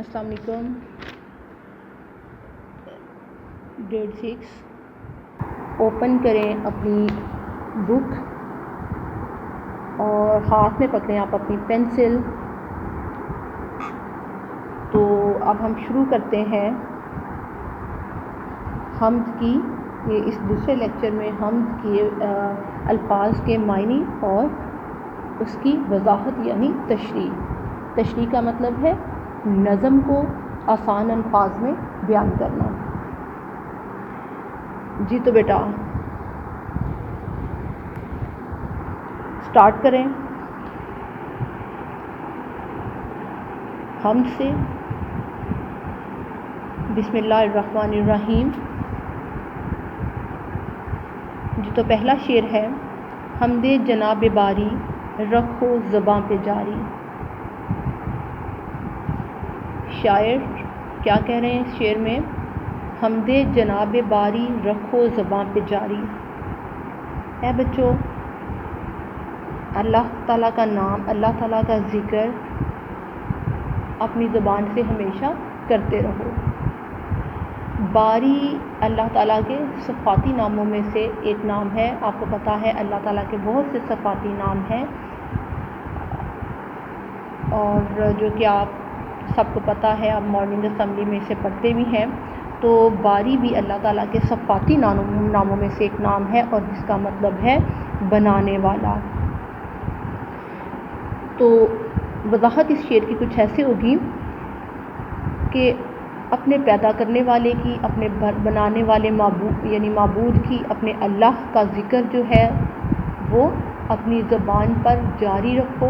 السلام علیکم. grade 6 open کریں اپنی بک اور ہاتھ میں پکڑیں آپ اپنی پینسل. تو اب ہم شروع کرتے ہیں حمد کی. یہ اس دوسرے لیکچر میں حمد کے الفاظ کے معنی اور اس کی وضاحت یعنی تشریح. تشریح کا مطلب ہے نظم کو آسان الفاظ میں بیان کرنا. جی تو بیٹا سٹارٹ کریں حمد سے. بسم اللہ الرحمن الرحیم. جی تو پہلا شعر ہے حمد جناب باری رکھو زباں پہ جاری. شاعر کیا کہہ رہے ہیں اس شعر میں؟ حمد جناب باری رکھو زباں پہ جاری. اے بچوں، اللہ تعالیٰ کا نام، اللہ تعالیٰ کا ذکر اپنی زبان سے ہمیشہ کرتے رہو. باری اللہ تعالیٰ کے صفاتی ناموں میں سے ایک نام ہے. آپ کو پتہ ہے اللہ تعالیٰ کے بہت سے صفاتی نام ہیں اور جو کہ آپ سب کو پتہ ہے، آپ مارننگ اسمبلی میں اسے پڑھتے بھی ہیں. تو باری بھی اللہ تعالیٰ کے صفاتی ناموں میں سے ایک نام ہے اور جس کا مطلب ہے بنانے والا. تو وضاحت اس شعر کی کچھ ایسے ہوگی کہ اپنے پیدا کرنے والے کی، اپنے بنانے والے معبود یعنی معبود کی، اپنے اللہ کا ذکر جو ہے وہ اپنی زبان پر جاری رکھو.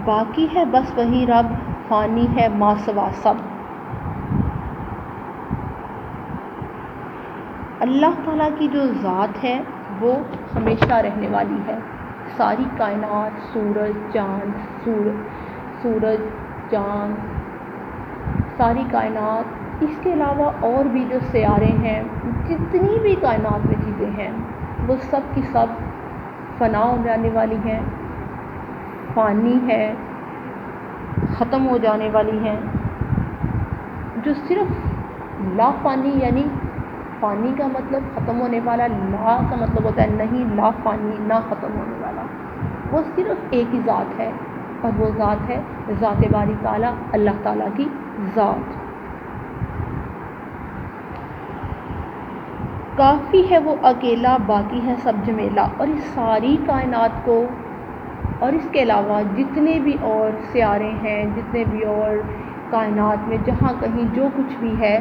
باقی ہے بس وہی رب، فانی ہے ما سوا سب. اللہ تعالیٰ کی جو ذات ہے وہ ہمیشہ رہنے والی ہے. ساری کائنات، سورج چاند، ساری کائنات، اس کے علاوہ اور بھی جو سیارے ہیں، جتنی بھی کائنات میں چیزیں ہیں وہ سب کی سب فنا ہو جانے والی ہیں، فانی ہے، ختم ہو جانے والی ہیں. جو صرف لا فانی یعنی فانی کا مطلب ختم ہونے والا، لا کا مطلب ہوتا ہے نہیں، لا فانی نہ ختم ہونے والا، وہ صرف ایک ہی ذات ہے اور وہ ذات ہے ذات باری تعالیٰ، اللہ تعالیٰ کی ذات. کافی ہے وہ اکیلا، باقی ہے سب جمیلا. اور اس ساری کائنات کو اور اس کے علاوہ جتنے بھی اور سیارے ہیں، جتنے بھی اور کائنات میں جہاں کہیں جو کچھ بھی ہے،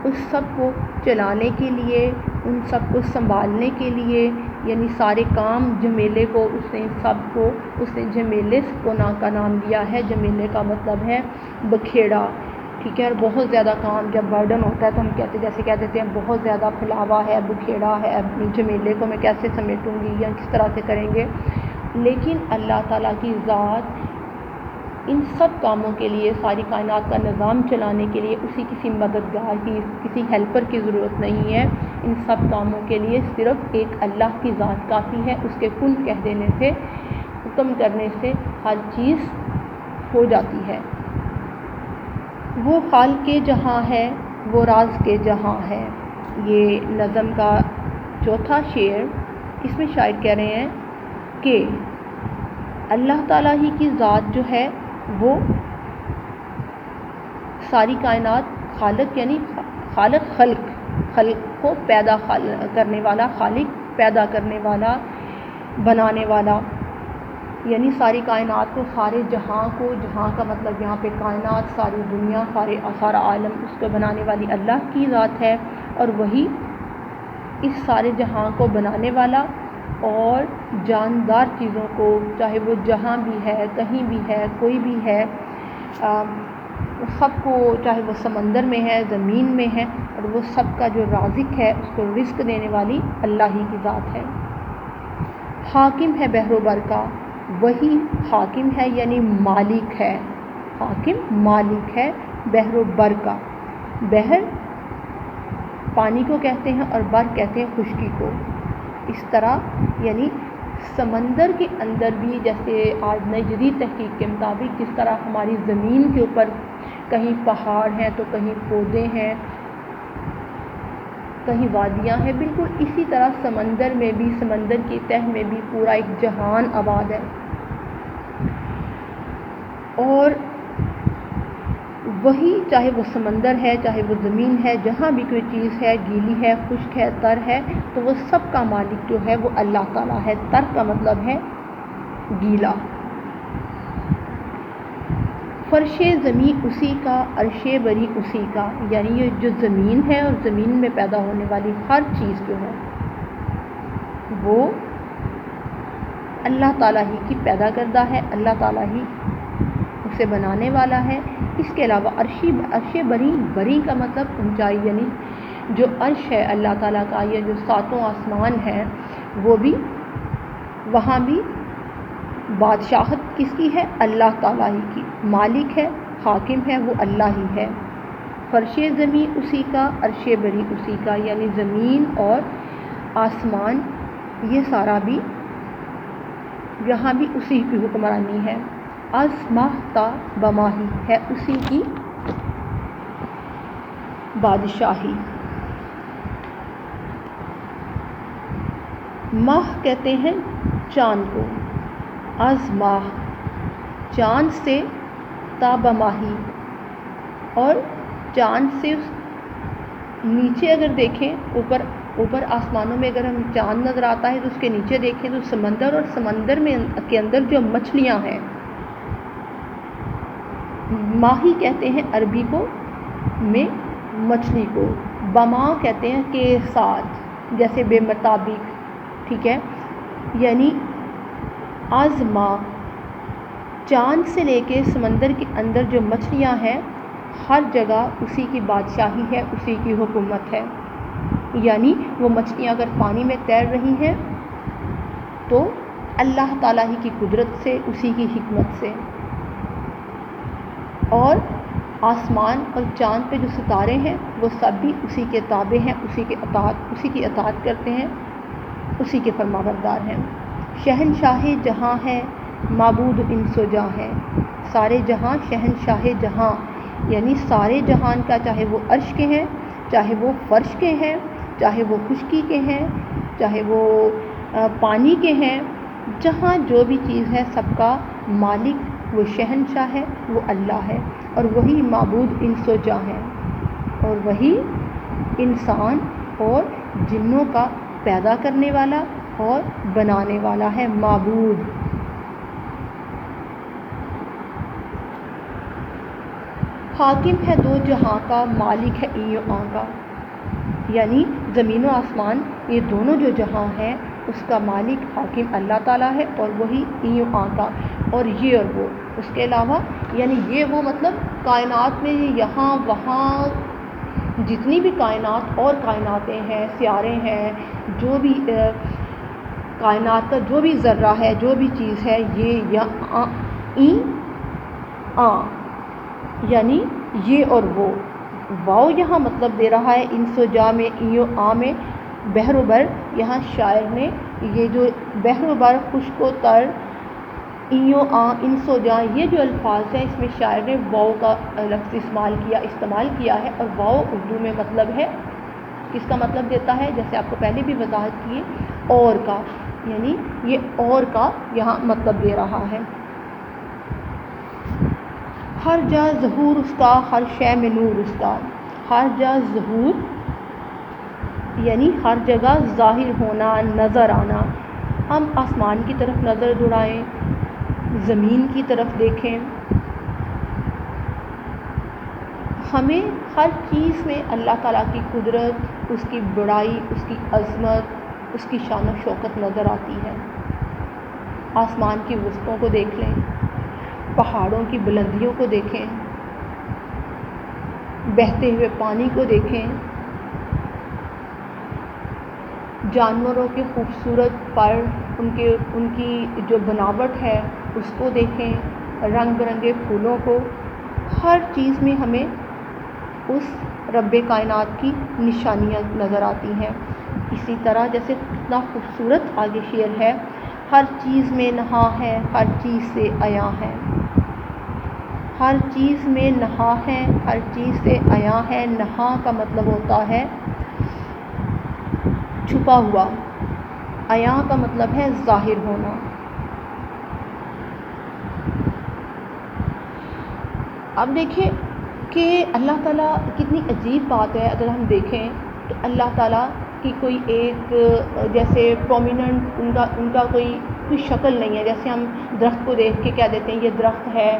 اس سب کو چلانے کے لیے، ان سب کو سنبھالنے کے لیے، یعنی سارے کام جمیلے کو اس نے جمیلے کو کا نام دیا ہے. جمیلے کا مطلب ہے بکھیڑا. ٹھیک ہے. اور بہت زیادہ کام جب برڈن ہوتا ہے تو ہم جیسے کہہ دیتے ہیں بہت زیادہ پھیلاوا ہے، بکھیڑا ہے، اپنی جمیلے کو میں کیسے سمیٹوں گی یا کس طرح سے کریں گے. لیکن اللہ تعالیٰ کی ذات ان سب کاموں کے لیے، ساری کائنات کا نظام چلانے کے لیے کسی مددگار کی، کسی ہیلپر کی ضرورت نہیں ہے. ان سب کاموں کے لیے صرف ایک اللہ کی ذات کافی ہے. اس کے کن کہہ دینے سے، حکم کرنے سے ہر چیز ہو جاتی ہے. وہ حال کے جہاں ہے، وہ راز کے جہاں ہے. یہ نظم کا چوتھا شعر. اس میں شاعر کہہ رہے ہیں کہ اللہ تعالیٰ ہی کی ذات جو ہے وہ ساری کائنات خالق یعنی خلق کو پیدا کرنے والا، خالق پیدا کرنے والا، بنانے والا، یعنی ساری کائنات کو، سارے جہاں کو، جہاں کا مطلب یہاں پہ کائنات، ساری دنیا، سارا عالم، اس کو بنانے والی اللہ کی ذات ہے. اور وہی اس سارے جہاں کو بنانے والا اور جاندار چیزوں کو، چاہے وہ جہاں بھی ہے، کہیں بھی ہے، کوئی بھی ہے، سب کو، چاہے وہ سمندر میں ہے، زمین میں ہے، اور وہ سب کا جو رازق ہے، اس کو رزق دینے والی اللہ ہی کی ذات ہے. حاکم ہے بحر و بر کا، وہی حاکم ہے یعنی مالک ہے. حاکم مالک ہے بحر و بر کا. بحر پانی کو کہتے ہیں اور بر کہتے ہیں خشکی کو. اس طرح یعنی سمندر کے اندر بھی جیسے آج نئی جدید تحقیق کے مطابق جس طرح ہماری زمین کے اوپر کہیں پہاڑ ہیں تو کہیں پودے ہیں، کہیں وادیاں ہیں، بالکل اسی طرح سمندر میں بھی، سمندر کی تہ میں بھی پورا ایک جہان آباد ہے۔ اور وہی چاہے وہ سمندر ہے، چاہے وہ زمین ہے، جہاں بھی کوئی چیز ہے، گیلی ہے، خشک ہے، تر ہے، تو وہ سب کا مالک جو ہے وہ اللہ تعالیٰ ہے۔ تر کا مطلب ہے گیلا۔ فرش زمین اسی کا، عرش بری اسی کا، یعنی یہ جو زمین ہے اور زمین میں پیدا ہونے والی ہر چیز جو ہے وہ اللہ تعالیٰ ہی کی پیدا کردہ ہے، اللہ تعالیٰ ہی اسے بنانے والا ہے۔ اس کے علاوہ عرش بری کا مطلب اونچائی، یعنی جو عرش ہے اللہ تعالیٰ کا، یا جو ساتوں آسمان ہیں، وہ بھی، وہاں بھی بادشاہت کس کی ہے؟ اللہ تعالیٰ ہی کی، مالک ہے، حاکم ہے، وہ اللہ ہی ہے۔ فرش زمین اسی کا، عرش بری اسی کا، یعنی زمین اور آسمان یہ سارا بھی یہاں بھی اسی کی حکمرانی ہے۔ از ماہ تا بماہی ہے اسی کی بادشاہی۔ ماہ کہتے ہیں چاند کو، از ماہ چاند سے، تا بماہی اور چاند سے نیچے اگر دیکھیں، اوپر آسمانوں میں اگر ہم چاند نظر آتا ہے تو اس کے نیچے دیکھیں تو سمندر، اور سمندر میں کے اندر جو مچھلیاں ہیں، ماہی کہتے ہیں عربی کو میں مچھلی کو، بما کہتے ہیں کے ساتھ، جیسے بے مطابق، ٹھیک ہے، یعنی از ماہ چاند سے لے کے سمندر کے اندر جو مچھلیاں ہیں ہر جگہ اسی کی بادشاہی ہے، اسی کی حکومت ہے۔ یعنی وہ مچھلیاں اگر پانی میں تیر رہی ہیں تو اللہ تعالیٰ ہی کی قدرت سے، اسی کی حکمت سے۔ اور آسمان اور چاند پہ جو ستارے ہیں وہ سب بھی اسی کے تابع ہیں، اسی کی اطاعت کرتے ہیں، اسی کے فرما بردار ہیں۔ شہنشاہ جہاں ہے، معبود انس و جاں ہے، سارے جہاں، شہنشاہ جہاں یعنی سارے جہان کا، چاہے وہ عرش کے ہیں، چاہے وہ فرش کے ہیں، چاہے وہ خشکی کے ہیں، چاہے وہ پانی کے ہیں، جہاں جو بھی چیز ہے سب کا مالک وہ شہنشاہ ہے، وہ اللہ ہے، اور وہی معبود انس و جاں ہے، اور وہی انسان اور جنوں کا پیدا کرنے والا اور بنانے والا ہے، معبود۔ حاکم ہے دو جہاں کا، مالک ہے این و آں کا، یعنی زمین و آسمان یہ دونوں جو جہاں ہیں اس کا مالک حاکم اللہ تعالیٰ ہے، اور وہی این و آں کا، اور یہ اور وہ، اس کے علاوہ یعنی یہ وہ مطلب کائنات میں یہاں وہاں جتنی بھی کائنات اور کائناتیں ہیں، سیارے ہیں، جو بھی کائنات کا جو بھی ذرہ ہے، جو بھی چیز ہے، یہ این آں یعنی یہ اور وہ، واؤ یہاں مطلب دے رہا ہے انس و جاں میں، این و آں میں بحر و بر۔ یہاں شاعر نے یہ جو بحر و بر، خشک و تر، این و آں، انس و جاں، یہ جو الفاظ ہیں اس میں شاعر نے واؤ کا لفظ استعمال کیا ہے، اور واؤ اردو میں مطلب ہے، کس کا مطلب دیتا ہے؟ جیسے آپ کو پہلے بھی وضاحت کی، اور کا، یعنی یہ اور کا یہاں مطلب دے رہا ہے۔ ہر جا ظہور اس کا، ہر شے میں نور اس کا، ہر جا ظہور یعنی ہر جگہ ظاہر ہونا، نظر آنا۔ ہم آسمان کی طرف نظر دوڑائیں، زمین کی طرف دیکھیں، ہمیں ہر چیز میں اللہ تعالیٰ کی قدرت، اس کی بڑائی، اس کی عظمت، اس کی شان و شوکت نظر آتی ہے۔ آسمان کی وسطوں کو دیکھ لیں، پہاڑوں کی بلندیوں کو دیکھیں، بہتے ہوئے پانی کو دیکھیں، جانوروں کے خوبصورت پر، ان کی جو بناوٹ ہے اس کو دیکھیں، رنگ برنگے پھولوں کو، ہر چیز میں ہمیں اس رب کائنات کی نشانیاں نظر آتی ہیں۔ اسی طرح جیسے کتنا خوبصورت آگے شعر ہے، ہر چیز میں نہا ہے، ہر چیز سے عیاں ہے، ہر چیز میں نہا ہے، ہر چیز سے عیاں ہے۔ نہا کا مطلب ہوتا ہے چھپا ہوا، عیاں کا مطلب ہے ظاہر ہونا۔ اب دیکھیں کہ اللہ تعالیٰ کتنی عجیب بات ہے، اگر ہم دیکھیں تو اللہ تعالیٰ کی کوئی ایک جیسے پرومیننٹ ان کا کوئی شکل نہیں ہے۔ جیسے ہم درخت کو دیکھ کے کہہ دیتے ہیں یہ درخت ہے،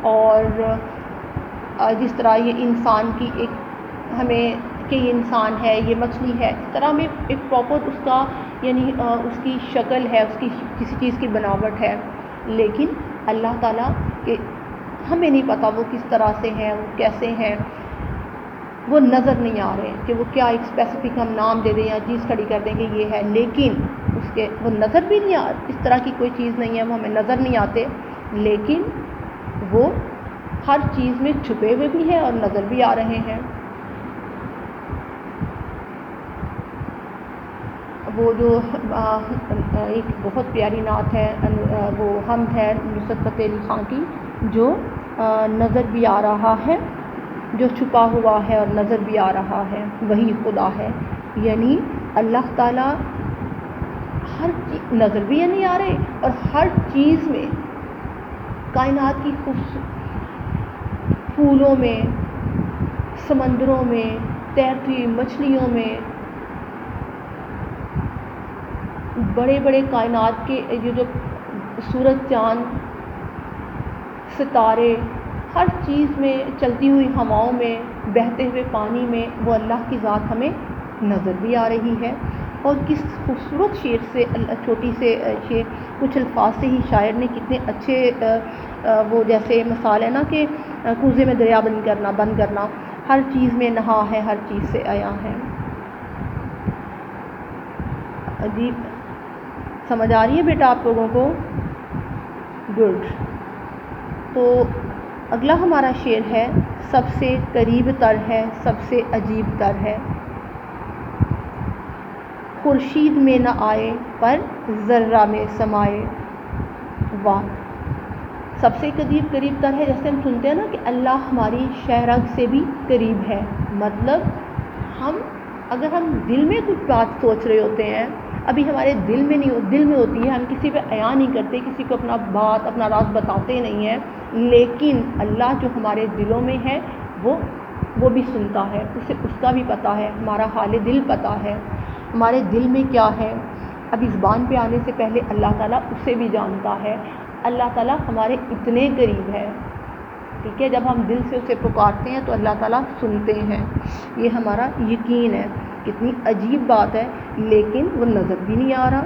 اور جس طرح یہ انسان کی ایک ہمیں کہ یہ انسان ہے، یہ مچھلی ہے، اس طرح میں ایک پراپر اس کا یعنی اس کی شکل ہے، اس کی کسی چیز کی بناوٹ ہے۔ لیکن اللہ تعالیٰ کے ہمیں نہیں پتہ وہ کس طرح سے ہیں، وہ کیسے ہیں، وہ نظر نہیں آ رہے کہ وہ کیا ایک اسپیسیفک ہم نام دے دیں یا چیز کھڑی کر دیں کہ یہ ہے، لیکن اس کے وہ نظر بھی نہیں آ، اس طرح کی کوئی چیز نہیں ہے، وہ ہمیں نظر نہیں آتے، لیکن وہ ہر چیز میں چھپے ہوئے بھی ہیں اور نظر بھی آ رہے ہیں۔ وہ جو ایک بہت پیاری نعت ہے، وہ حمد ہے نصرت فتح علی خان کی، جو نظر بھی آ رہا ہے، جو چھپا ہوا ہے اور نظر بھی آ رہا ہے، وہی خدا ہے۔ یعنی اللہ تعالیٰ ہر چیز نظر بھی نہیں آ رہے، اور ہر چیز میں کائنات کی پھولوں میں، سمندروں میں، تیرتی ہوئی مچھلیوں میں، بڑے بڑے کائنات کے جو سورج چاند ستارے، ہر چیز میں، چلتی ہوئی ہواؤں میں، بہتے ہوئے پانی میں، وہ اللہ کی ذات ہمیں نظر بھی آ رہی ہے۔ اور کس خوبصورت شعر سے، چھوٹی سے شعر، کچھ الفاظ سے ہی شاعر نے کتنے اچھے وہ جیسے مثال ہے نا کہ کوزے میں دریا بند کرنا، ہر چیز میں نہا ہے، ہر چیز سے عیاں ہے۔ عجیب سمجھ آ رہی ہے بیٹا آپ لوگوں کو؟ گڈ۔ تو اگلا ہمارا شعر ہے، سب سے قریب تر ہے، سب سے عجیب تر ہے، خورشید میں نہ آئے پر ذرہ میں سمائے۔ واہ، سب سے قریب تر ہے، جیسے ہم سنتے ہیں نا کہ اللہ ہماری شہ رگ سے بھی قریب ہے، مطلب اگر ہم دل میں کچھ بات سوچ رہے ہوتے ہیں، ابھی ہمارے دل میں نہیں، دل میں ہوتی ہے، ہم کسی پہ عیاں نہیں کرتے، کسی کو اپنا راز بتاتے نہیں ہیں، لیکن اللہ جو ہمارے دلوں میں ہے وہ بھی سنتا ہے، اسے اس کا بھی پتہ ہے، ہمارا حال دل پتہ ہے، ہمارے دل میں کیا ہے، ابھی زبان پہ آنے سے پہلے اللہ تعالیٰ اسے بھی جانتا ہے۔ اللہ تعالیٰ ہمارے اتنے قریب ہے، ٹھیک ہے، جب ہم دل سے اسے پکارتے ہیں تو اللہ تعالیٰ سنتے ہیں، یہ ہمارا یقین ہے۔ کتنی عجیب بات ہے، لیکن وہ نظر بھی نہیں آ رہا۔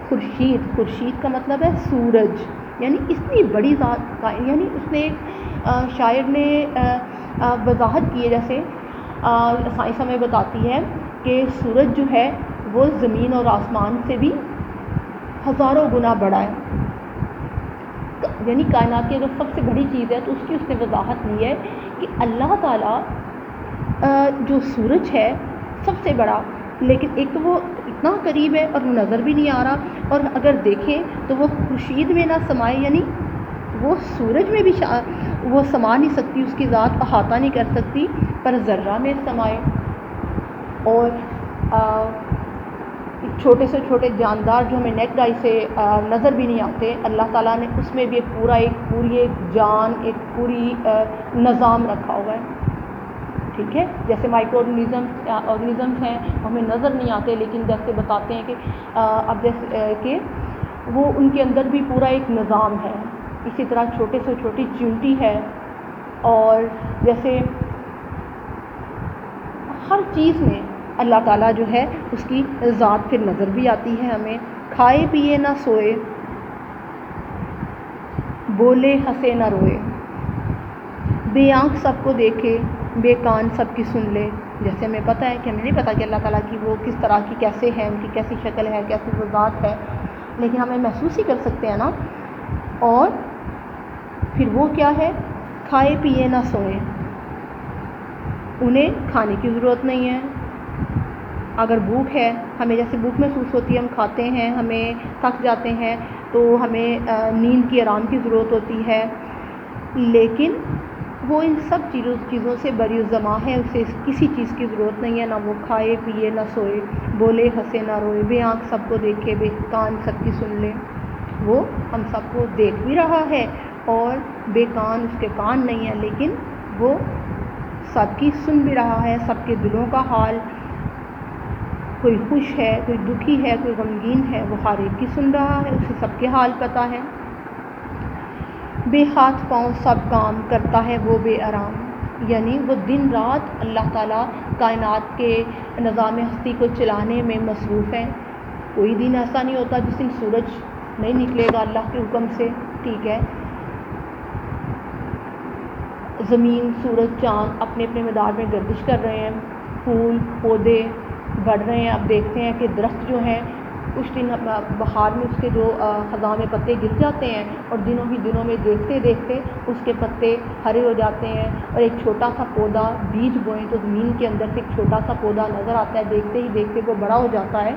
خورشید کا مطلب ہے سورج، یعنی اتنی بڑی ذات کا، یعنی اس نے شاعر نے وضاحت کی ہے، جیسے سائنس ہمیں بتاتی ہے کہ سورج جو ہے وہ زمین اور آسمان سے بھی ہزاروں گنا بڑا ہے، یعنی کائنات کی اگر سب سے بڑی چیز ہے تو اس نے وضاحت دی ہے کہ اللہ تعالیٰ جو سورج ہے سب سے بڑا، لیکن ایک تو وہ اتنا قریب ہے اور نظر بھی نہیں آ رہا، اور اگر دیکھیں تو وہ خورشید میں نہ سمائے، یعنی وہ سورج میں بھی وہ سما نہیں سکتی، اس کی ذات احاطہ نہیں کر سکتی، پر ذرہ میں سمائے۔ اور چھوٹے سے چھوٹے جاندار جو ہمیں نیکڈ آئی سے نظر بھی نہیں آتے، اللہ تعالیٰ نے اس میں بھی پوری ایک جان، ایک پوری نظام رکھا ہوا ہے، ٹھیک ہے، جیسے مائکرو آرگنزمس ہیں ہمیں نظر نہیں آتے، لیکن جیسے بتاتے ہیں کہ اب جیسے کہ وہ ان کے اندر بھی پورا ایک نظام ہے، اسی طرح چھوٹے سے چھوٹی چیونٹی ہے، اور جیسے ہر چیز میں اللہ تعالیٰ جو ہے اس کی ذات پھر نظر بھی آتی ہے ہمیں۔ کھائے پیے نہ سوئے، بولے ہنسے نہ روئے، بے آنکھ سب کو دیکھے، بے کان سب کی سن لے۔ جیسے ہمیں پتہ ہے کہ ہمیں نہیں پتہ کہ اللہ تعالیٰ کی وہ کس طرح کی کیسے ہے، ان کی کیسی شکل ہے، کیسی وہ ذات ہے، لیکن ہمیں محسوس ہی کر سکتے ہیں نا۔ اور پھر وہ کیا ہے، کھائے پیے نہ سوئے، انہیں کھانے کی ضرورت نہیں ہے، اگر بھوک ہے، ہمیں جیسے بھوک محسوس ہوتی ہے ہم کھاتے ہیں، ہمیں تھک جاتے ہیں، تو ہمیں نیند کی آرام کی ضرورت ہوتی ہے، لیکن وہ ان سب چیزوں سے بری الزما ہے، اسے کسی چیز کی ضرورت نہیں ہے، نہ وہ کھائے پیے نہ سوئے، بولے ہنسے نہ روئے، بے آنکھ سب کو دیکھے، بے کان سب کی سن لے۔ وہ ہم سب کو دیکھ بھی رہا ہے اور بے کان اس کے کان نہیں ہیں، لیکن وہ سب کی سن بھی رہا ہے، سب کے دلوں کا حال، کوئی خوش ہے، کوئی دکھی ہے، کوئی غمگین ہے، وہ ہر ایک کی سن رہا ہے، اسے سب کے حال پتہ ہے۔ بے ہاتھ پاؤں سب کام کرتا ہے وہ بے آرام، یعنی وہ دن رات اللہ تعالیٰ کائنات کے نظام ہستی کو چلانے میں مصروف ہے۔ کوئی دن ایسا نہیں ہوتا جس دن سورج نہیں نکلے گا اللہ کے حکم سے، ٹھیک ہے۔ زمین، سورج، چاند اپنے اپنے مدار میں گردش کر رہے ہیں، پھول پودے بڑھ رہے ہیں۔ اب دیکھتے ہیں کہ درخت جو ہیں کچھ دن بہار میں اس کے جو خزاں میں پتے گر جاتے ہیں اور دنوں ہی دنوں میں دیکھتے دیکھتے اس کے پتے ہرے ہو جاتے ہیں، اور ایک چھوٹا سا پودا بیج بوئیں تو زمین کے اندر سے ایک چھوٹا سا پودا نظر آتا ہے، دیکھتے ہی دیکھتے وہ بڑا ہو جاتا ہے۔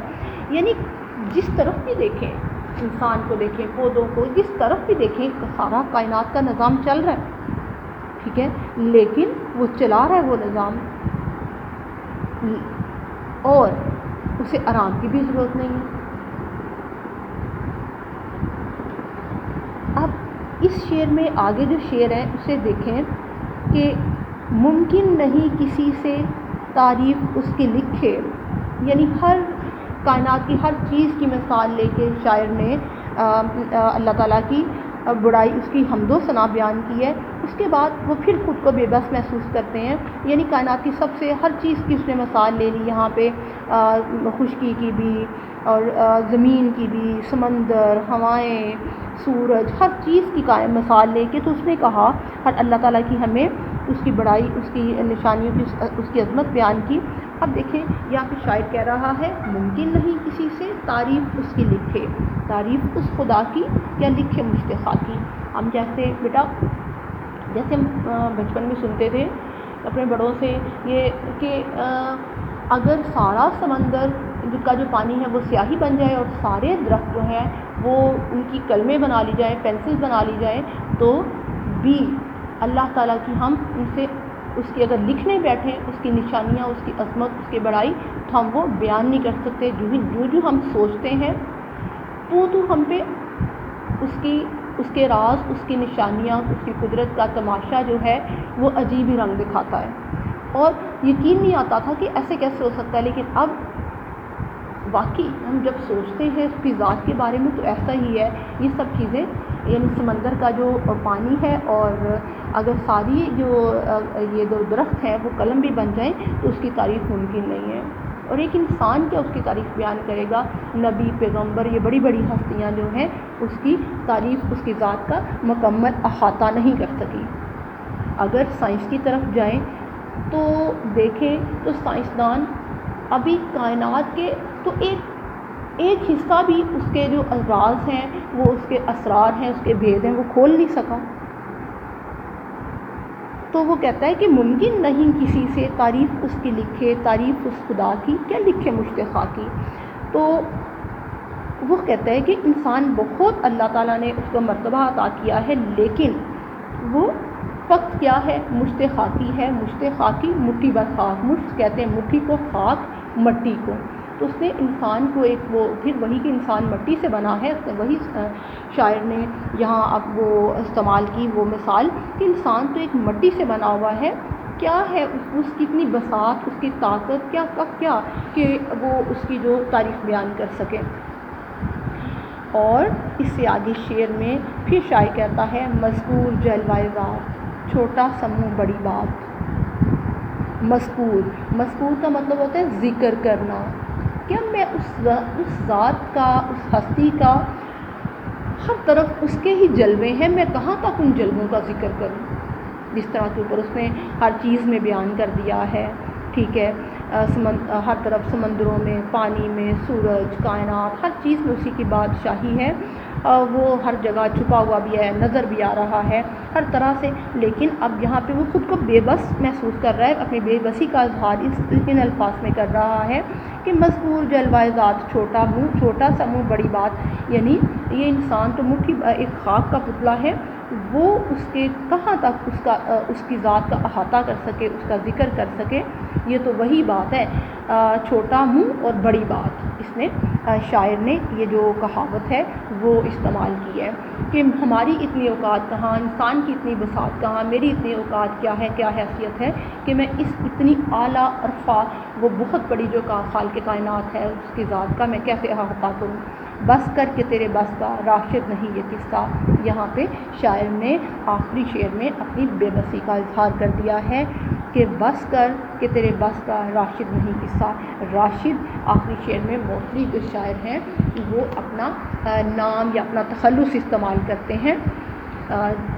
یعنی جس طرف بھی دیکھیں، انسان کو دیکھیں، پودوں کو، جس طرف بھی دیکھیں، سارا کائنات کا نظام چل رہا ہے، ٹھیک ہے، لیکن وہ چلا رہا ہے وہ نظام، اور اسے آرام کی بھی ضرورت نہیں ہے۔ اب اس شعر میں آگے جو شعر ہے اسے دیکھیں کہ ممکن نہیں کسی سے تعریف اس کی لکھے، یعنی ہر کائنات کی ہر چیز کی مثال لے کے شاعر نے اللہ تعالیٰ کی بڑائی، اس کی حمد و ثنا بیان کی ہے۔ اس کے بعد وہ پھر خود کو بے بس محسوس کرتے ہیں، یعنی کائنات کی سب سے ہر چیز کی اس نے مثال لے لی، یہاں پہ خشکی کی بھی اور زمین کی بھی، سمندر، ہوائیں، سورج، ہر چیز کی مثال لے کے تو اس نے کہا، ہر اللہ تعالیٰ کی ہمیں اس کی بڑائی، اس کی نشانیوں کی، اس کی عظمت بیان کی۔ اب دیکھیں یہاں پہ شاعر کہہ رہا ہے ممکن نہیں کسی سے تعریف اس کی لکھے، تعریف اس خدا کی یا لکھے مشتخا کی۔ ہم جیسے بیٹا، جیسے ہم بچپن میں سنتے تھے اپنے بڑوں سے یہ کہ اگر سارا سمندر کا جو پانی ہے وہ سیاہی بن جائے اور سارے درخت جو ہیں وہ ان کی قلمیں بنا لی جائیں، پینسل بنا لی جائیں، تو بھی اللہ تعالیٰ کی ہم ان سے اس کی اگر لکھنے بیٹھیں، اس کی نشانیاں، اس کی عظمت، اس کی بڑائی، تو ہم وہ بیان نہیں کر سکتے۔ جو ہم سوچتے ہیں تو ہم پہ اس کے راز، اس کی نشانیاں، اس کی قدرت کا تماشا جو ہے وہ عجیب ہی رنگ دکھاتا ہے، اور یقین نہیں آتا تھا کہ ایسے کیسے ہو سکتا ہے، لیکن اب واقعی ہم جب سوچتے ہیں اس کی ذات کے بارے میں تو ایسا ہی ہے۔ یہ سب چیزیں، یعنی سمندر کا جو پانی ہے، اور اگر ساری جو یہ دو درخت ہیں وہ قلم بھی بن جائیں تو اس کی تعریف ممکن نہیں ہے، اور ایک انسان کیا اس کی تعریف بیان کرے گا؟ نبی، پیغمبر، یہ بڑی بڑی ہستیاں جو ہیں اس کی تعریف، اس کی ذات کا مکمل احاطہ نہیں کر سکی۔ اگر سائنس کی طرف جائیں تو دیکھیں تو سائنسدان ابھی کائنات کے تو ایک حصہ بھی اس کے جو راز ہیں، وہ اس کے اسرار ہیں، اس کے بھید ہیں، وہ کھول نہیں سکا۔ تو وہ کہتا ہے کہ ممکن نہیں کسی سے تعریف اس کی لکھے، تعریف اس خدا کی کیا لکھے مشتخا کی۔ تو وہ کہتا ہے کہ انسان بہت اللہ تعالیٰ نے اس کو مرتبہ عطا کیا ہے، لیکن وہ فقط کیا ہے؟ مشت خاکی ہے، مشت خاکی، مٹھی بر خاک، مشت کہتے ہیں مٹھی کو، خاک مٹی کو، تو اس نے انسان کو ایک وہ پھر وہی کہ انسان مٹی سے بنا ہے، اس نے وہی شاعر نے یہاں اب وہ استعمال کی وہ مثال کہ انسان تو ایک مٹی سے بنا ہوا ہے، کیا ہے اس کی اتنی بساط، اس کی طاقت کیا کہ وہ اس کی جو تعریف بیان کر سکے۔ اور اس سے آگے شعر میں پھر شاعر کہتا ہے مذکور جلوۂ ذات، چھوٹا سمو بڑی بات۔ مذکور کا مطلب ہوتا ہے ذکر کرنا، کہ میں اس ذات کا، اس ہستی کا، ہر طرف اس کے ہی جلوے ہیں، میں کہاں تک ان جلووں کا ذکر کروں، جس طرح کے اوپر اس نے ہر چیز میں بیان کر دیا ہے، ٹھیک ہے۔ ہر طرف سمندروں میں، پانی میں، سورج، کائنات، ہر چیز میں اسی کی بادشاہی ہے، وہ ہر جگہ چھپا ہوا بھی ہے، نظر بھی آ رہا ہے ہر طرح سے، لیکن اب یہاں پہ وہ خود کو بے بس محسوس کر رہا ہے، اپنی بے بسی کا اظہار ان الفاظ میں کر رہا ہے کہ مذکور جلوۂ ذات، چھوٹا سا منہ بڑی بات، یعنی یہ انسان تو مٹھی ایک خاک کا پتلا ہے، وہ اس کے کہاں تک اس کی ذات کا احاطہ کر سکے، اس کا ذکر کر سکے، یہ تو وہی بات ہے۔ چھوٹا منہ اور بڑی بات، اس نے شاعر نے یہ جو کہاوت ہے وہ استعمال کی ہے کہ ہماری اتنی اوقات کہاں، انسان کی اتنی بساط کہاں، میری اتنی اوقات کیا ہے، کیا حیثیت ہے کہ میں اس اتنی اعلیٰ عرفہ، وہ بہت بڑی جو خالق کائنات ہے اس کی ذات کا میں کیسے احاطہ کروں۔ بس کر کے تیرے بس کا راشد نہیں یہ قصہ، یہاں پہ شاعر نے آخری شعر میں اپنی بے بسی کا اظہار کر دیا ہے کہ بس کر کہ تیرے بس کا راشد نہیں قصہ۔ راشد آخری شعر میں موصلی جو شاعر ہیں وہ اپنا نام یا اپنا تخلص استعمال کرتے ہیں،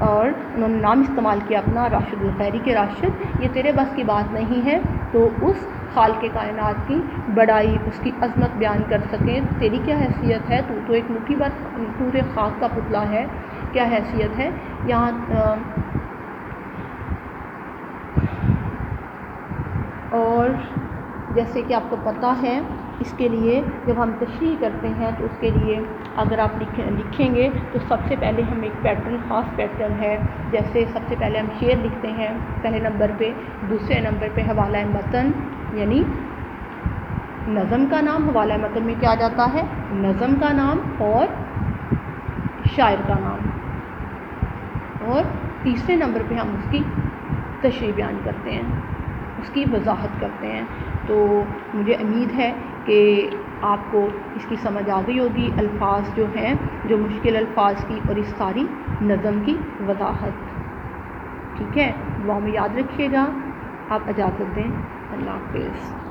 اور انہوں نے نام استعمال کیا اپنا راشد الخیری کے راشد، یہ تیرے بس کی بات نہیں ہے تو اس خالق کائنات کی بڑائی، اس کی عظمت بیان کر سکیں، تیری کیا حیثیت ہے، تو ایک مٹھی بھر پورے خاک کا پتلا ہے، کیا حیثیت ہے۔ یہاں اور جیسے کہ آپ کو پتہ ہے، اس کے لیے جب ہم تشریح کرتے ہیں تو اس کے لیے اگر آپ لکھیں گے تو سب سے پہلے ہم ایک پیٹرن، خاص پیٹرن ہے، جیسے سب سے پہلے ہم شعر لکھتے ہیں پہلے نمبر پہ، دوسرے نمبر پہ حوالہ متن، یعنی نظم کا نام، حوالہ متن میں کیا جاتا ہے، نظم کا نام اور شاعر کا نام، اور تیسرے نمبر پہ ہم اس کی تشریح بیان کرتے ہیں، اس کی وضاحت کرتے ہیں۔ تو مجھے امید ہے کہ آپ کو اس کی سمجھ آ گئی ہوگی، الفاظ جو ہیں، جو مشکل الفاظ کی اور اس ساری نظم کی وضاحت۔ ٹھیک ہے، دعا میں یاد رکھیے گا۔ آپ اجازت دیں، اللہ حافظ۔